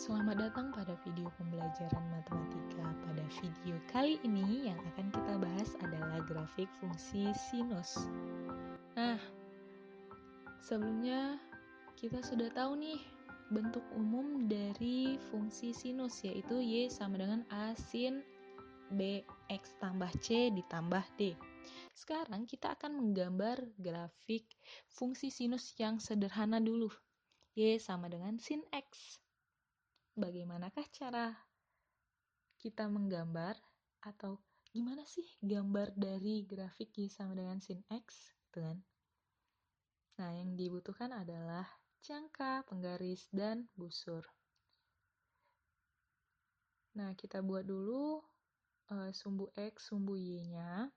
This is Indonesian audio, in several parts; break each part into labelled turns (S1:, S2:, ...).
S1: Selamat datang pada video pembelajaran matematika. Pada video kali ini yang akan kita bahas adalah grafik fungsi sinus. Nah, sebelumnya kita sudah tahu nih bentuk umum dari fungsi sinus, yaitu Y sama dengan A sin BX tambah C ditambah D. Sekarang kita akan menggambar grafik fungsi sinus yang sederhana dulu. Y sama dengan sin X. Bagaimanakah cara kita menggambar, atau gimana sih gambar dari grafik Y sama dengan sin X, gitu kan? Nah, yang dibutuhkan adalah jangka, penggaris, dan busur. Nah, kita buat dulu sumbu X, sumbu Y-nya.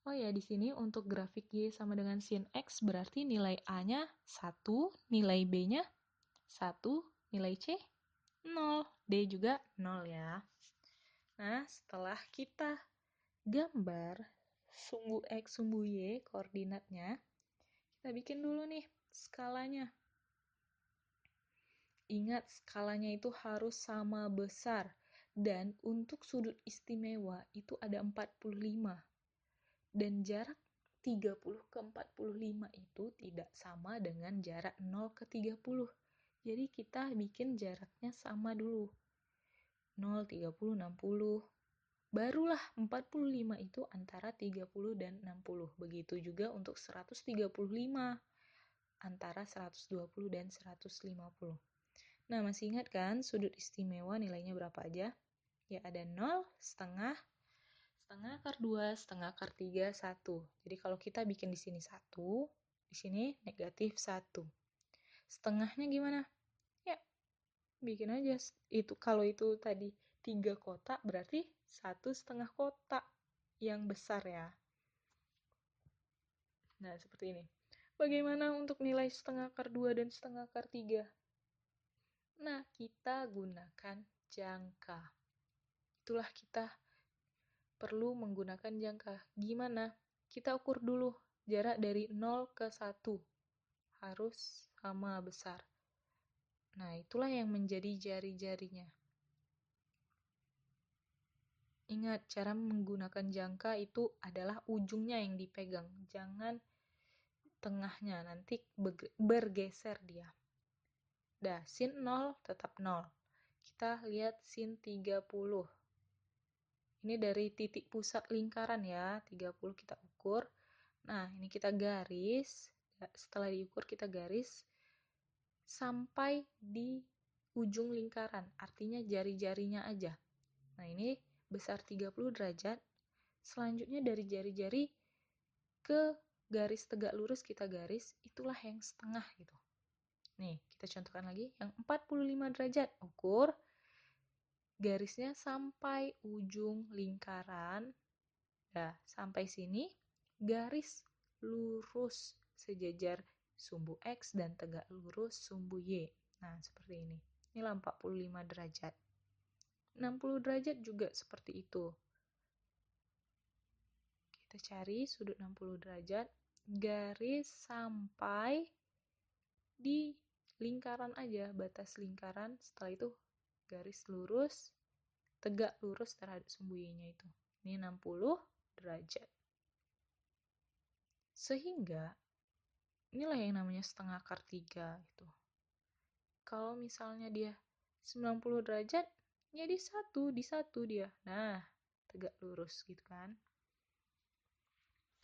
S1: Oh ya, di sini untuk grafik Y sama dengan sin X berarti nilai A-nya 1, nilai B-nya 1, nilai C 0, D juga 0 ya. Nah, setelah kita gambar sumbu X, sumbu Y, koordinatnya, kita bikin dulu nih skalanya. Ingat, skalanya itu harus sama besar. Dan untuk sudut istimewa itu ada 45. Dan jarak 30 ke 45 itu tidak sama dengan jarak 0 ke 30. Jadi kita bikin jaraknya sama dulu. 0, 30, 60. Barulah 45 itu antara 30 dan 60. Begitu juga untuk 135 antara 120 dan 150. Nah, masih ingat kan sudut istimewa nilainya berapa aja? Ya, ada 0, setengah, setengah akar 2, setengah akar 3, 1. Jadi kalau kita bikin di sini 1, di sini negatif 1. Setengahnya gimana? Ya, bikin aja. Kalau itu tadi 3 kotak, berarti 1,5 kotak yang besar ya. Nah, seperti ini. Bagaimana untuk nilai setengah akar 2 dan setengah akar 3? Nah, kita gunakan jangka. Itulah kita perlu menggunakan jangka. Gimana? Kita ukur dulu jarak dari 0 ke 1. Harus sama besar. Nah, itulah yang menjadi jari-jarinya. Ingat, cara menggunakan jangka itu adalah ujungnya yang dipegang. Jangan tengahnya, nanti bergeser dia. Dah, sin 0 tetap 0. Kita lihat sin 30. Ini dari titik pusat lingkaran ya, 30 kita ukur. Nah, ini kita garis. Setelah diukur kita garis sampai di ujung lingkaran, artinya jari-jarinya aja. Nah, ini besar 30 derajat. Selanjutnya dari jari-jari ke garis tegak lurus kita garis, itulah yang setengah gitu. Nih, kita contohkan lagi, yang 45 derajat, ukur garisnya sampai ujung lingkaran. Nah, sampai sini garis lurus sejajar sumbu X dan tegak lurus sumbu Y. Nah, seperti ini. Inilah 45 derajat. 60 derajat juga seperti itu. Kita cari sudut 60 derajat, garis sampai di lingkaran aja, batas lingkaran. Setelah itu garis lurus, tegak lurus terhadap sumbu Y-nya itu. Ini 60 derajat. Sehingga inilah yang namanya setengah akar 3 gitu. Kalau misalnya dia 90 derajat, ya di satu dia. Nah, tegak lurus gitu kan.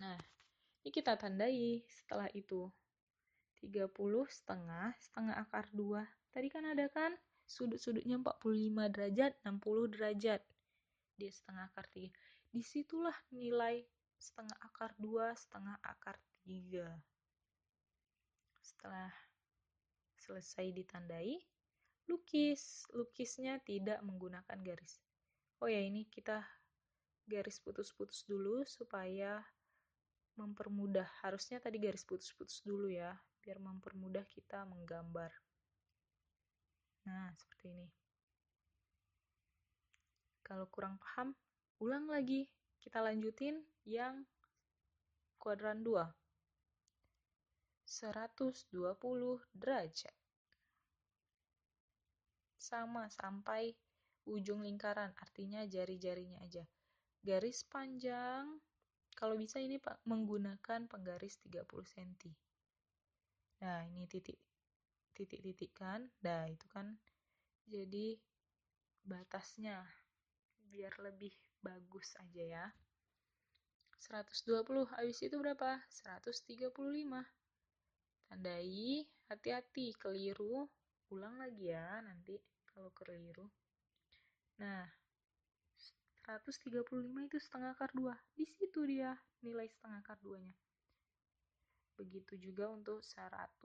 S1: Nah, ini kita tandai setelah itu. 30 setengah, setengah akar 2. Tadi kan ada kan sudut-sudutnya 45 derajat, 60 derajat. Dia setengah akar 3. Disitulah nilai setengah akar 2, setengah akar 3. Setelah selesai ditandai, lukisnya tidak menggunakan garis. Oh ya, ini kita garis putus-putus dulu supaya mempermudah. Harusnya tadi garis putus-putus dulu ya, biar mempermudah kita menggambar. Nah, seperti ini. Kalau kurang paham, ulang lagi. Kita lanjutin yang kuadran 2. 120 derajat. sama sampai ujung lingkaran, artinya jari-jarinya aja. Garis panjang, kalau bisa ini menggunakan penggaris 30 cm. Nah, ini titik-titik kan. Nah, itu kan jadi batasnya biar lebih bagus aja ya. 120, habis itu berapa? 135. Tandai, hati-hati keliru, ulang lagi ya nanti kalau keliru. Nah, 135 itu setengah akar 2. Di situ dia nilai setengah akar 2-nya. Begitu juga untuk 150.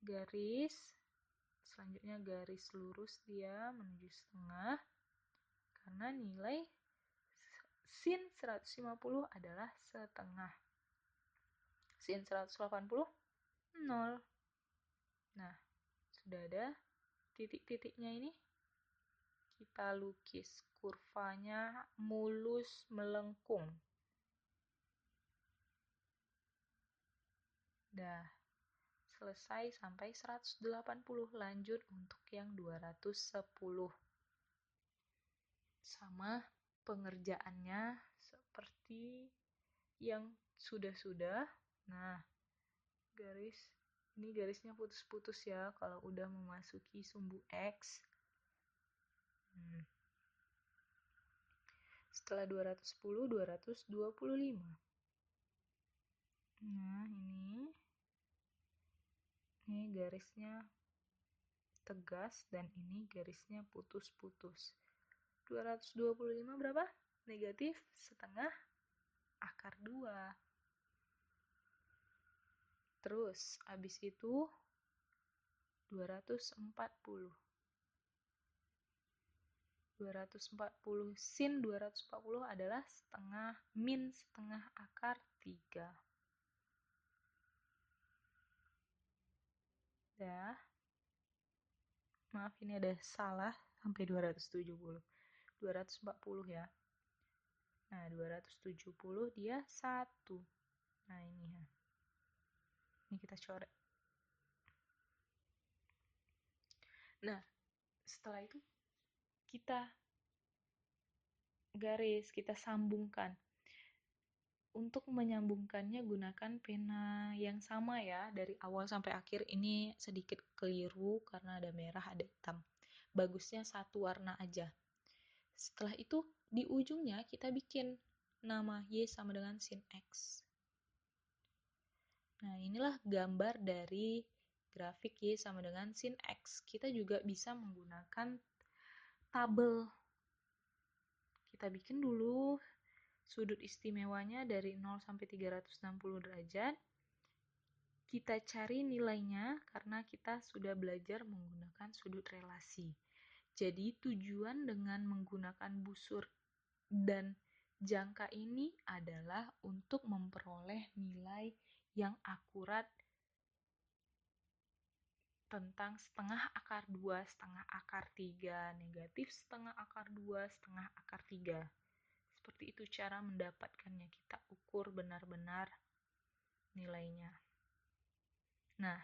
S1: Garis, selanjutnya garis lurus dia menuju setengah. Karena nilai sin 150 adalah setengah. Sin 180, 0. Nah, sudah ada titik-titiknya ini. Kita lukis kurvanya mulus melengkung. Dah, selesai sampai 180. Lanjut untuk yang 210. Sama pengerjaannya seperti yang sudah-sudah. Nah, ini garisnya putus-putus ya kalau udah memasuki sumbu X. Setelah 210, 225. Nah, ini garisnya tegas dan ini garisnya putus-putus. 225 berapa? Negatif setengah akar 2. Terus, habis itu 240. 240 sin 240 adalah min setengah akar 3. Dah. Maaf, ini ada salah sampai 270. 240 ya. Nah, 270 dia 1. Nah, ini ya. Ini kita coret. Nah, setelah itu kita sambungkan. Untuk menyambungkannya gunakan pena yang sama ya, dari awal sampai akhir. Ini sedikit keliru karena ada merah, ada hitam. Bagusnya satu warna aja. Setelah itu di ujungnya kita bikin nama Y sama dengan sin X. Nah, inilah gambar dari grafik Y sama dengan sin X. Kita juga bisa menggunakan tabel. Kita bikin dulu sudut istimewanya dari 0 sampai 360 derajat. Kita cari nilainya karena kita sudah belajar menggunakan sudut relasi. Jadi tujuan dengan menggunakan busur dan jangka ini adalah untuk memperoleh nilai yang akurat tentang setengah akar 2, setengah akar 3, negatif setengah akar 2, setengah akar 3. Seperti itu cara mendapatkannya, kita ukur benar-benar nilainya. Nah,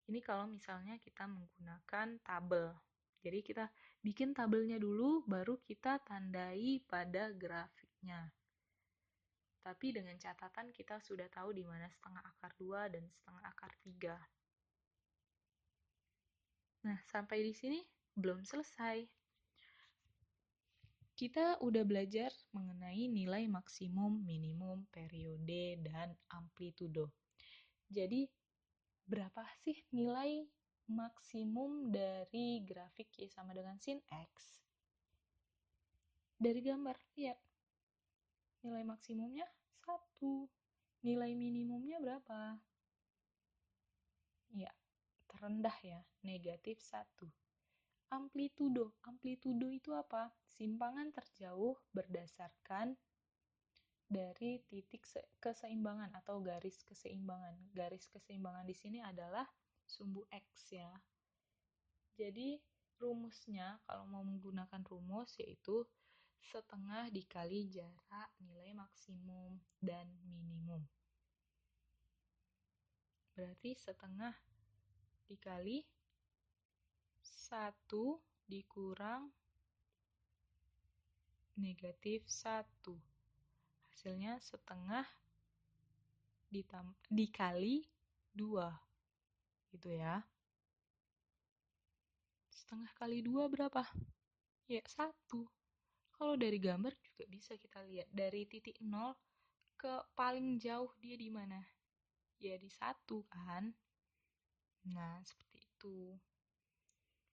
S1: ini kalau misalnya kita menggunakan tabel. Jadi kita bikin tabelnya dulu, baru kita tandai pada grafiknya. Tapi dengan catatan kita sudah tahu di mana setengah akar 2 dan setengah akar 3. Nah, sampai di sini belum selesai. Kita udah belajar mengenai nilai maksimum, minimum, periode, dan amplitudo. Jadi, berapa sih nilai maksimum dari grafik Y sama dengan sin X? Dari gambar, lihat. Nilai maksimumnya 1. Nilai minimumnya berapa? Ya, terendah ya, negatif 1. Amplitudo. Amplitudo itu apa? Simpangan terjauh berdasarkan dari titik keseimbangan atau garis keseimbangan. Garis keseimbangan di sini adalah sumbu X ya. Jadi rumusnya kalau mau menggunakan rumus yaitu setengah dikali jarak nilai maksimum dan minimum. Berarti setengah dikali 1 dikurang negatif 1. Hasilnya setengah dikali 2. Gitu ya. Setengah kali 2 berapa? Ya, 1. Kalau dari gambar juga bisa kita lihat. Dari titik 0 ke paling jauh dia di mana? Ya, di 1 kan? Nah, seperti itu.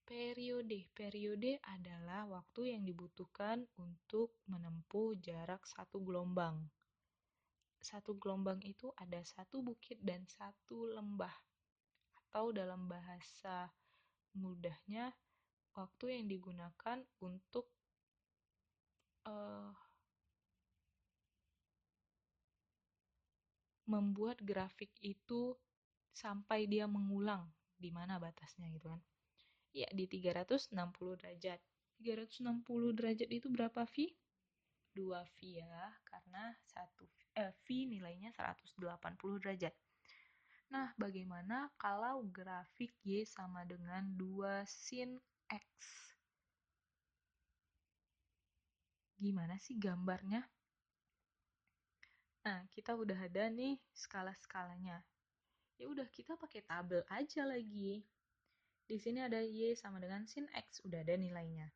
S1: Periode adalah waktu yang dibutuhkan untuk menempuh jarak satu gelombang. Satu gelombang itu ada satu bukit dan satu lembah. Atau dalam bahasa mudahnya, waktu yang digunakan untuk membuat grafik itu sampai dia mengulang di mana batasnya gitu kan. Ya, di 360 derajat. 360 derajat itu berapa V? 2V ya, karena V nilainya 180 derajat. Nah, bagaimana kalau grafik Y sama dengan 2 sin X? Gimana sih gambarnya? Nah, kita udah ada nih skala-skalanya. Ya udah, kita pakai tabel aja lagi. Di sini ada Y sama dengan sin X, udah ada nilainya.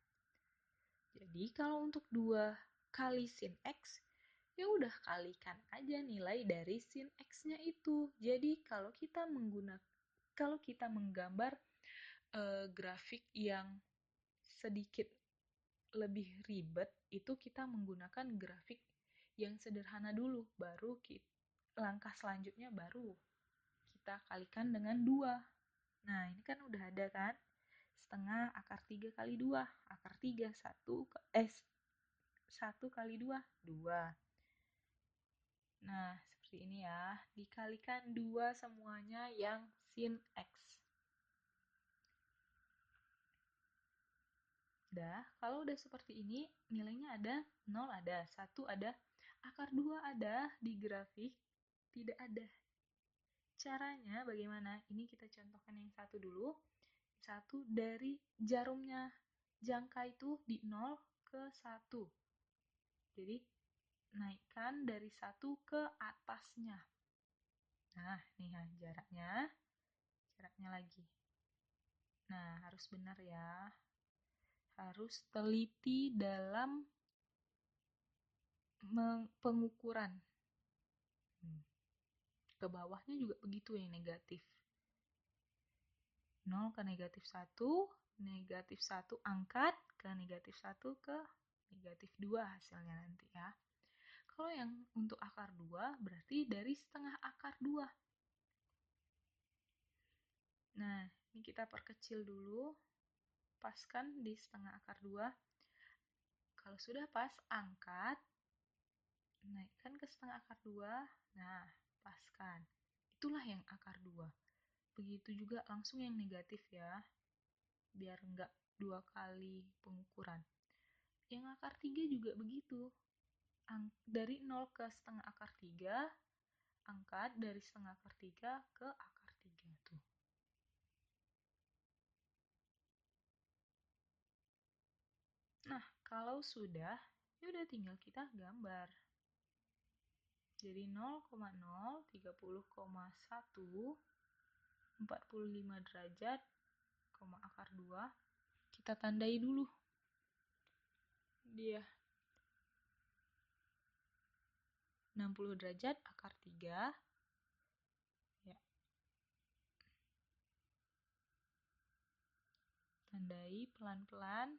S1: Jadi kalau untuk 2 kali sin X, ya udah kalikan aja nilai dari sin X-nya itu. Jadi kalau kita menggambar grafik yang sedikit lebih ribet, itu kita menggunakan grafik yang sederhana dulu, baru langkah selanjutnya baru kita kalikan dengan 2. Nah, ini kan udah ada kan? Setengah akar 3 kali 2. Akar 3, 1 kali 2, 2. Nah, seperti ini ya. Dikalikan 2 semuanya yang sin X. Kalau udah seperti ini, nilainya ada, 0 ada, 1 ada, akar 2 ada, di grafik tidak ada. Caranya bagaimana? Ini kita contohkan yang satu dulu. Satu dari jarumnya jangka itu di 0 ke 1. Jadi, naikkan dari 1 ke atasnya. Nah, nih ya jaraknya lagi. Nah, harus benar ya. Harus teliti dalam pengukuran. Ke bawahnya juga begitu yang negatif. 0 ke negatif 1, negatif 1 angkat ke negatif 1 ke negatif 2 hasilnya nanti ya. Kalau yang untuk akar 2 berarti dari setengah akar 2. Nah, ini kita perkecil dulu. Paskan di setengah akar 2. Kalau sudah pas, angkat. Naikkan ke setengah akar 2. Nah, paskan. Itulah yang akar 2. Begitu juga langsung yang negatif ya. Biar enggak 2 kali pengukuran. Yang akar 3 juga begitu. Dari 0 ke setengah akar 3, angkat dari setengah akar 3 ke akar 3 tuh. Nah, kalau sudah, ya udah tinggal kita gambar. Jadi 0,0, 30,1, 45 derajat, akar 2. Kita tandai dulu. Dia 60 derajat, akar 3. Ya. Tandai pelan-pelan.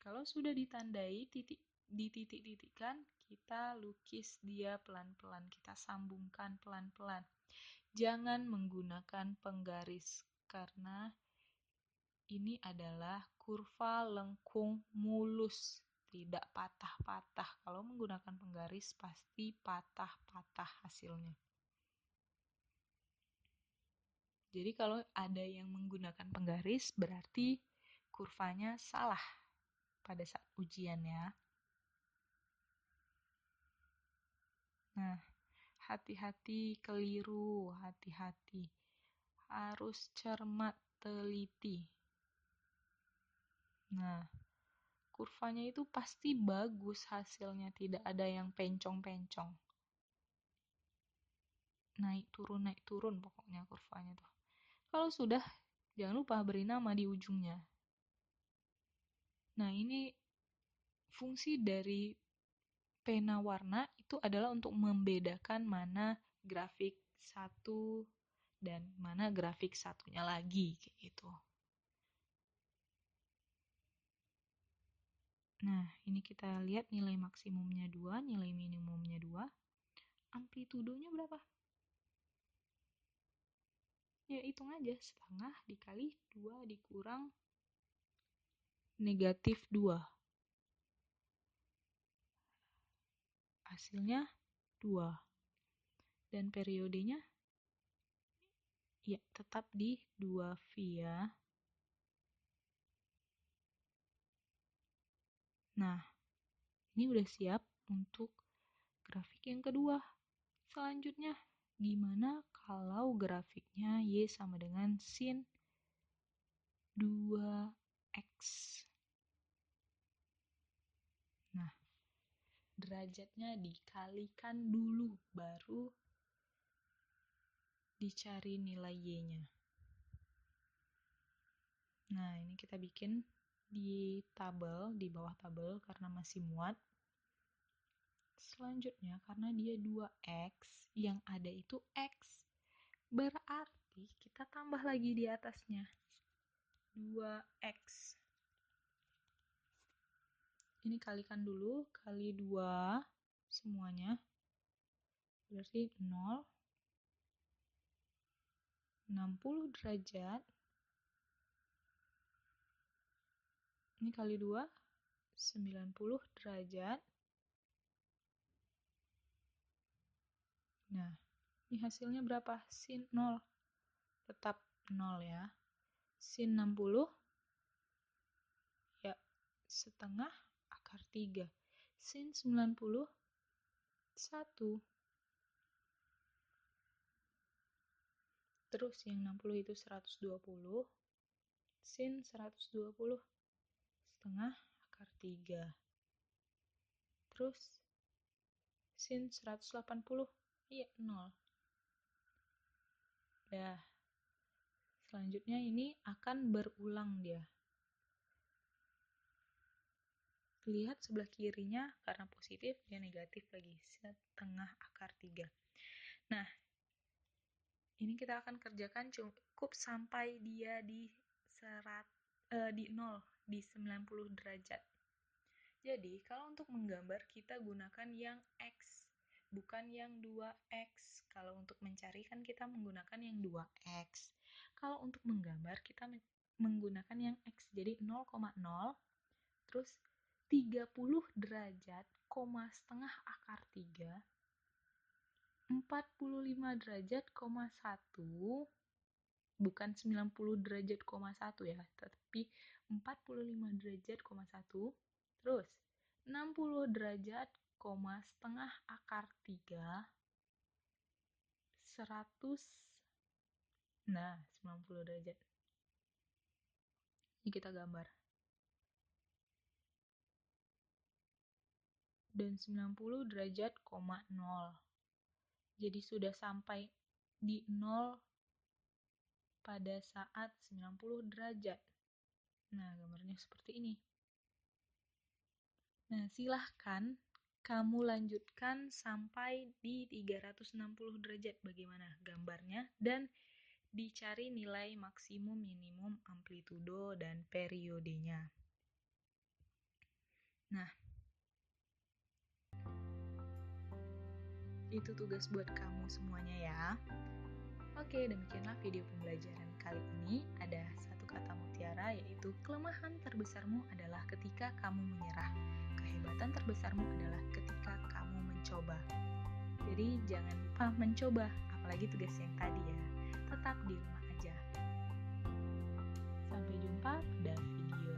S1: Kalau sudah ditandai, dititik-titikkan, kita lukis dia pelan-pelan, kita sambungkan pelan-pelan. Jangan menggunakan penggaris, karena ini adalah kurva lengkung mulus, tidak patah-patah. Kalau menggunakan penggaris, pasti patah-patah hasilnya. Jadi kalau ada yang menggunakan penggaris, berarti kurvanya salah pada saat ujian ya. Nah, hati-hati keliru, hati-hati. Harus cermat, teliti. Nah, kurvanya itu pasti bagus hasilnya, tidak ada yang pencong-pencong. Naik turun pokoknya kurvanya tuh. Kalau sudah, jangan lupa beri nama di ujungnya. Nah, ini fungsi dari pena warna itu adalah untuk membedakan mana grafik satu dan mana grafik satunya lagi, kayak gitu. Nah, ini kita lihat nilai maksimumnya 2, nilai minimumnya 2. Amplitudonya berapa? Ya, hitung aja. Setengah dikali 2 dikurang negatif 2. Hasilnya 2. Dan periodenya ya tetap di 2V ya. Nah, ini udah siap untuk grafik yang kedua. Selanjutnya, gimana kalau grafiknya Y sama dengan sin 2X? Nah, derajatnya dikalikan dulu, baru dicari nilai Y-nya. Nah, ini kita bikin di tabel, di bawah tabel karena masih muat. Selanjutnya, karena dia 2X, yang ada itu X. Berarti kita tambah lagi di atasnya. 2X. Ini kalikan dulu, kali 2 semuanya. Berarti 0, 60 derajat. Ini kali 2, 90 derajat. Nah, ini hasilnya berapa? Sin 0. Tetap 0 ya. Sin 60, ya, setengah akar 3. Sin 90, 1. Terus yang 60 itu 120. Sin 120, setengah akar 3. Terus sin 180, iya 0. Dah. Selanjutnya ini akan berulang dia. Lihat sebelah kirinya, karena positif, dia negatif lagi. Setengah akar 3. Nah, ini kita akan kerjakan cukup sampai dia di 0, di 90 derajat. Jadi, kalau untuk menggambar, kita gunakan yang X, bukan yang 2X. Kalau untuk mencari, kan kita menggunakan yang 2X. Kalau untuk menggambar, kita menggunakan yang X. Jadi, 0,0, terus 30 derajat, koma setengah akar 3, 45 derajat, koma 1, bukan 90 derajat, koma 1 ya, tapi 45 derajat, koma 1, terus 60 derajat, koma setengah akar 3, 100, nah 90 derajat. Ini kita gambar. Dan 90 derajat, koma 0. Jadi sudah sampai di 0 pada saat 90 derajat. Nah, gambarnya seperti ini. Nah, silahkan kamu lanjutkan sampai di 360 derajat bagaimana gambarnya, dan dicari nilai maksimum, minimum, amplitudo, dan periodenya. Nah, itu tugas buat kamu semuanya ya. Oke, demikianlah video pembelajaran kali ini. Ada satu kata mutiara, yaitu kelemahan terbesarmu adalah ketika kamu menyerah. Kehebatan terbesarmu adalah ketika kamu mencoba. Jadi jangan lupa mencoba, apalagi tugas yang tadi ya. Tetap di rumah aja. Sampai jumpa pada video